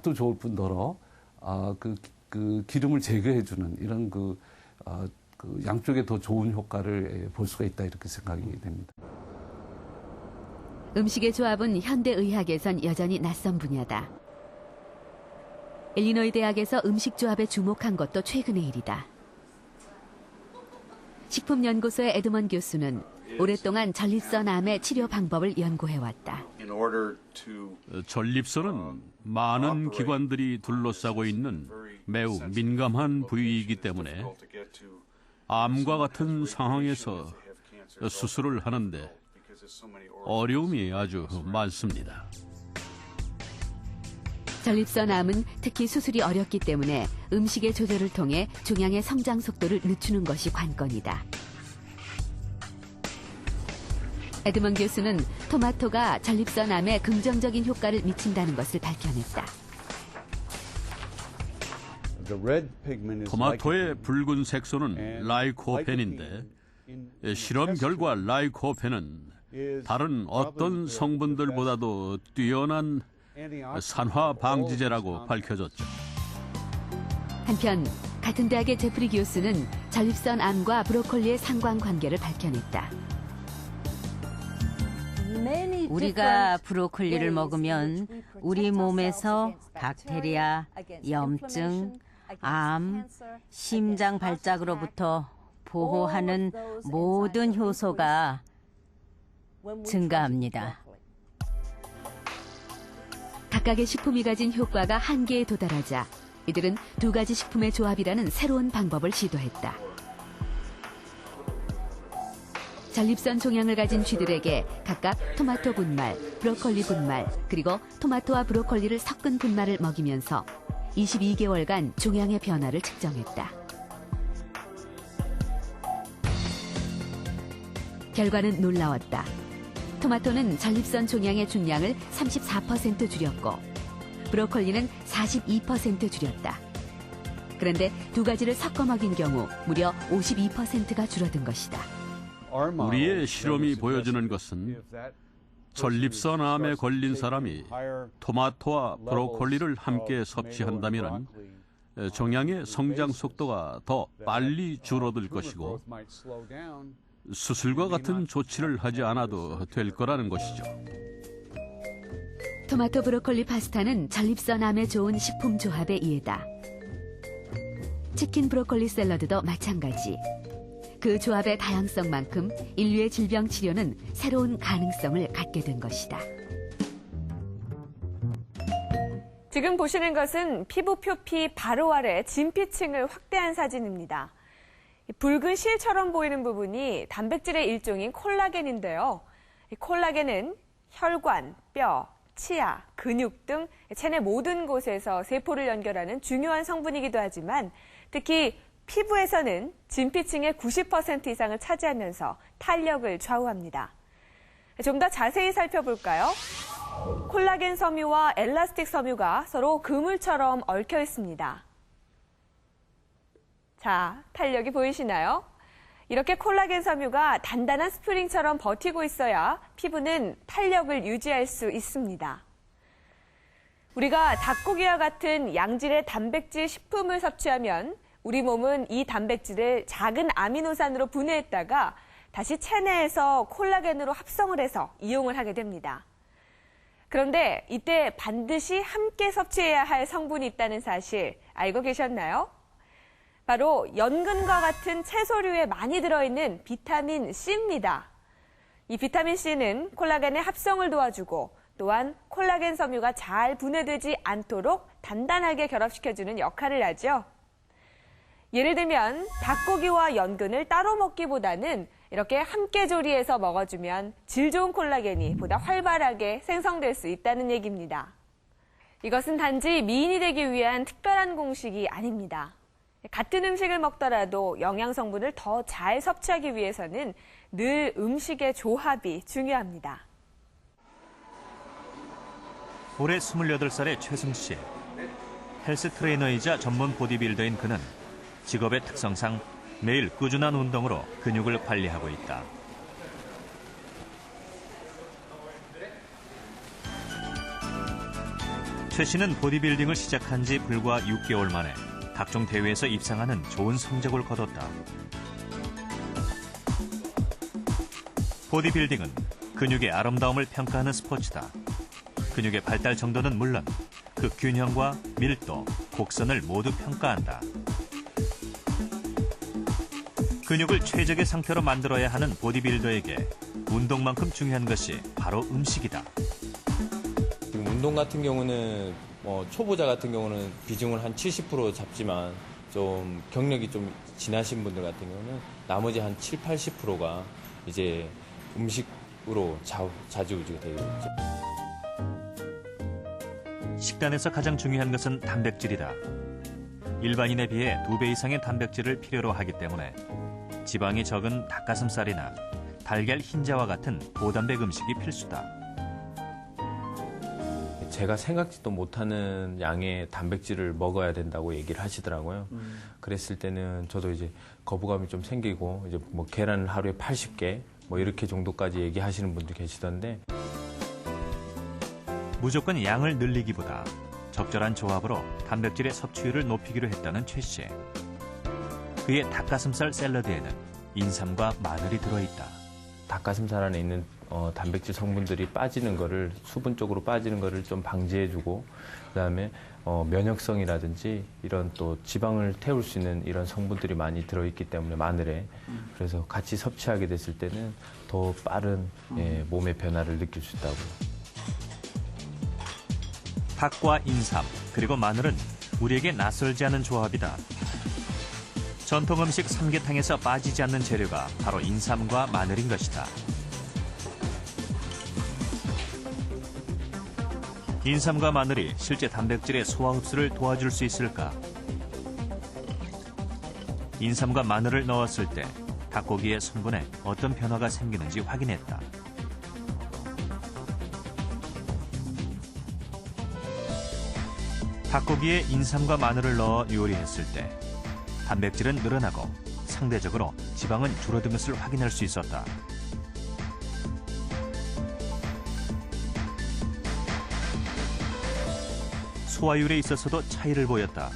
맛도 좋을 뿐더러 그 기름을 제거해주는 이런 그 양쪽에 더 좋은 효과를 볼 수가 있다 이렇게 생각이 됩니다. 음식의 조합은 현대의학에선 여전히 낯선 분야다. 일리노이 대학에서 음식 조합에 주목한 것도 최근의 일이다. 식품연구소의 에드먼 교수는 오랫동안 전립선암의 치료 방법을 연구해왔다. 전립선은 많은 기관들이 둘러싸고 있는 매우 민감한 부위이기 때문에 암과 같은 상황에서 수술을 하는데 어려움이 아주 많습니다. 전립선암은 특히 수술이 어렵기 때문에 음식의 조절을 통해 종양의 성장 속도를 늦추는 것이 관건이다. 에드먼 교수는 토마토가 전립선암에 긍정적인 효과를 미친다는 것을 밝혀냈다. 토마토의 붉은 색소는 라이코펜인데 실험 결과 라이코펜은 다른 어떤 성분들보다도 뛰어난 산화 방지제라고 밝혀졌죠. 한편 같은 대학의 제프리 교수는 전립선암과 브로콜리의 상관관계를 밝혀냈다. 우리가 브로콜리를 먹으면 우리 몸에서 박테리아, 염증, 암, 심장 발작으로부터 보호하는 모든 효소가 증가합니다. 각각의 식품이 가진 효과가 한계에 도달하자 이들은 두 가지 식품의 조합이라는 새로운 방법을 시도했다. 전립선 종양을 가진 쥐들에게 각각 토마토 분말, 브로콜리 분말, 그리고 토마토와 브로콜리를 섞은 분말을 먹이면서 22개월간 종양의 변화를 측정했다. 결과는 놀라웠다. 토마토는 전립선 종양의 중량을 34% 줄였고 브로콜리는 42% 줄였다. 그런데 두 가지를 섞어 먹인 경우 무려 52%가 줄어든 것이다. 우리의 실험이 보여주는 것은 전립선암에 걸린 사람이 토마토와 브로콜리를 함께 섭취한다면 종양의 성장 속도가 더 빨리 줄어들 것이고 수술과 같은 조치를 하지 않아도 될 거라는 것이죠. 토마토 브로콜리 파스타는 전립선암에 좋은 식품 조합의 이해다. 치킨 브로콜리 샐러드도 마찬가지. 그 조합의 다양성만큼 인류의 질병 치료는 새로운 가능성을 갖게 된 것이다. 지금 보시는 것은 피부 표피 바로 아래 진피층을 확대한 사진입니다. 붉은 실처럼 보이는 부분이 단백질의 일종인 콜라겐인데요. 콜라겐은 혈관, 뼈, 치아, 근육 등 체내 모든 곳에서 세포를 연결하는 중요한 성분이기도 하지만 특히 피부에서는 진피층의 90% 이상을 차지하면서 탄력을 좌우합니다. 좀 더 자세히 살펴볼까요? 콜라겐 섬유와 엘라스틱 섬유가 서로 그물처럼 얽혀 있습니다. 자, 탄력이 보이시나요? 이렇게 콜라겐 섬유가 단단한 스프링처럼 버티고 있어야 피부는 탄력을 유지할 수 있습니다. 우리가 닭고기와 같은 양질의 단백질 식품을 섭취하면 우리 몸은 이 단백질을 작은 아미노산으로 분해했다가 다시 체내에서 콜라겐으로 합성을 해서 이용을 하게 됩니다. 그런데 이때 반드시 함께 섭취해야 할 성분이 있다는 사실 알고 계셨나요? 바로 연근과 같은 채소류에 많이 들어있는 비타민 C입니다. 이 비타민 C는 콜라겐의 합성을 도와주고 또한 콜라겐 섬유가 잘 분해되지 않도록 단단하게 결합시켜주는 역할을 하죠. 예를 들면 닭고기와 연근을 따로 먹기보다는 이렇게 함께 조리해서 먹어주면 질 좋은 콜라겐이 보다 활발하게 생성될 수 있다는 얘기입니다. 이것은 단지 미인이 되기 위한 특별한 공식이 아닙니다. 같은 음식을 먹더라도 영양 성분을 더 잘 섭취하기 위해서는 늘 음식의 조합이 중요합니다. 올해 28살의 최승 씨. 헬스 트레이너이자 전문 보디빌더인 그는 직업의 특성상 매일 꾸준한 운동으로 근육을 관리하고 있다. 최 씨는 보디빌딩을 시작한 지 불과 6개월 만에 각종 대회에서 입상하는 좋은 성적을 거뒀다. 보디빌딩은 근육의 아름다움을 평가하는 스포츠다. 근육의 발달 정도는 물론 그 균형과 밀도, 곡선을 모두 평가한다. 근육을 최적의 상태로 만들어야 하는 보디빌더에게 운동만큼 중요한 것이 바로 음식이다. 지금 운동 같은 경우는 초보자 같은 경우는 비중을 한 70% 잡지만 좀 경력이 좀 지나신 분들 같은 경우는 나머지 한 7, 80%가 이제 음식으로 좌지우지가 되겠죠. 식단에서 가장 중요한 것은 단백질이다. 일반인에 비해 2배 이상의 단백질을 필요로 하기 때문에 지방이 적은 닭가슴살이나 달걀 흰자와 같은 고단백 음식이 필수다. 제가 생각지도 못하는 양의 단백질을 먹어야 된다고 얘기를 하시더라고요. 그랬을 때는 저도 이제 거부감이 좀 생기고 이제 뭐 계란을 하루에 80개 뭐 이렇게 정도까지 얘기하시는 분도 계시던데 무조건 양을 늘리기보다 적절한 조합으로 단백질의 섭취율을 높이기로 했다는 최 씨. 그의 닭가슴살 샐러드에는 인삼과 마늘이 들어있다. 닭가슴살 안에 있는 단백질 성분들이 빠지는 거를 수분 쪽으로 빠지는 거를 좀 방지해주고 그다음에 면역성이라든지 이런 또 지방을 태울 수 있는 이런 성분들이 많이 들어있기 때문에 마늘에 그래서 같이 섭취하게 됐을 때는 더 빠른 몸의 변화를 느낄 수 있다고요. 닭과 인삼 그리고 마늘은 우리에게 낯설지 않은 조합이다. 전통 음식 삼계탕에서 빠지지 않는 재료가 바로 인삼과 마늘인 것이다. 인삼과 마늘이 실제 단백질의 소화 흡수를 도와줄 수 있을까? 인삼과 마늘을 넣었을 때 닭고기의 성분에 어떤 변화가 생기는지 확인했다. 닭고기에 인삼과 마늘을 넣어 요리했을 때 단백질은 늘어나고 상대적으로 지방은 줄어든 것을 확인할 수 있었다. 소화율에 있어서도 차이를 보였다.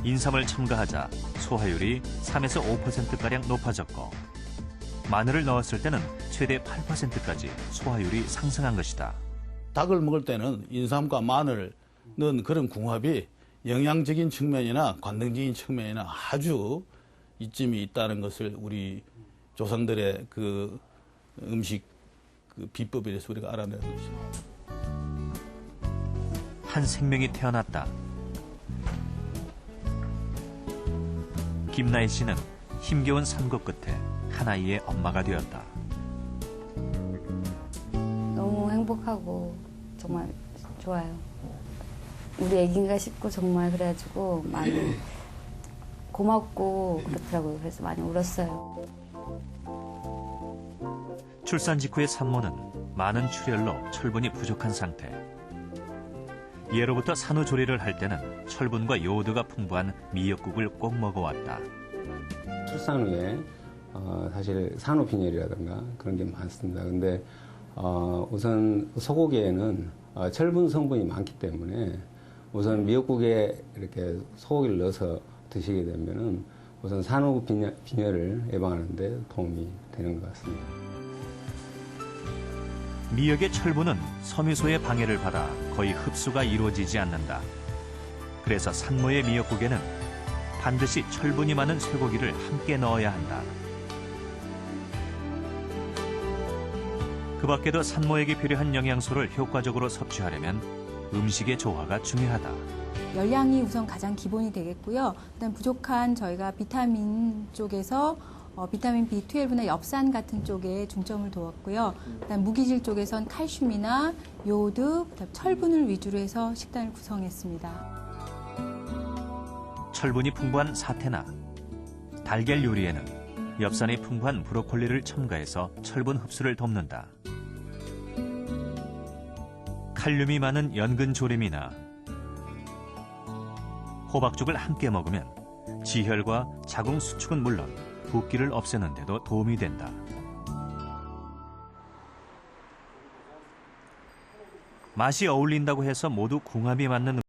인삼을 첨가하자 소화율이 3에서 5%가량 높아졌고 마늘을 넣었을 때는 최대 8%까지 소화율이 상승한 것이다. 닭을 먹을 때는 인삼과 마늘을 넣은 그런 궁합이 영양적인 측면이나 관능적인 측면이나 아주 이점이 있다는 것을 우리 조상들의 그 음식 그 비법에 대해서 우리가 알아내는 것입니다. 한 생명이 태어났다. 김나희 씨는 힘겨운 산고 끝에 한 아이의 엄마가 되었다. 너무 행복하고 정말 좋아요. 우리 애기인가 싶고 정말 그래가지고 많이 고맙고 그렇더라고요. 그래서 많이 울었어요. 출산 직후의 산모는 많은 출혈로 철분이 부족한 상태. 예로부터 산후조리를 할 때는 철분과 요오드가 풍부한 미역국을 꼭 먹어왔다. 출산 후에 사실 산후빈혈이라든가 그런 게 많습니다. 근데 우선 소고기에는 철분 성분이 많기 때문에 우선 미역국에 이렇게 소고기를 넣어서 드시게 되면은 우선 산후빈혈을 예방하는 데 도움이 되는 것 같습니다. 미역의 철분은 섬유소의 방해를 받아 거의 흡수가 이루어지지 않는다. 그래서 산모의 미역국에는 반드시 철분이 많은 쇠고기를 함께 넣어야 한다. 그 밖에도 산모에게 필요한 영양소를 효과적으로 섭취하려면 음식의 조화가 중요하다. 열량이 우선 가장 기본이 되겠고요. 그다음 부족한 저희가 비타민 쪽에서 비타민 B12나 엽산 같은 쪽에 중점을 두었고요. 그다음 무기질 쪽에선 칼슘이나 요오드, 그다음 철분을 위주로 해서 식단을 구성했습니다. 철분이 풍부한 사태나 달걀 요리에는 엽산이 풍부한 브로콜리를 첨가해서 철분 흡수를 돕는다. 칼륨이 많은 연근 조림이나 호박죽을 함께 먹으면 지혈과 자궁 수축은 물론 붓기를 없애는 데도 도움이 된다. 맛이 어울린다고 해서 모두 궁합이 맞는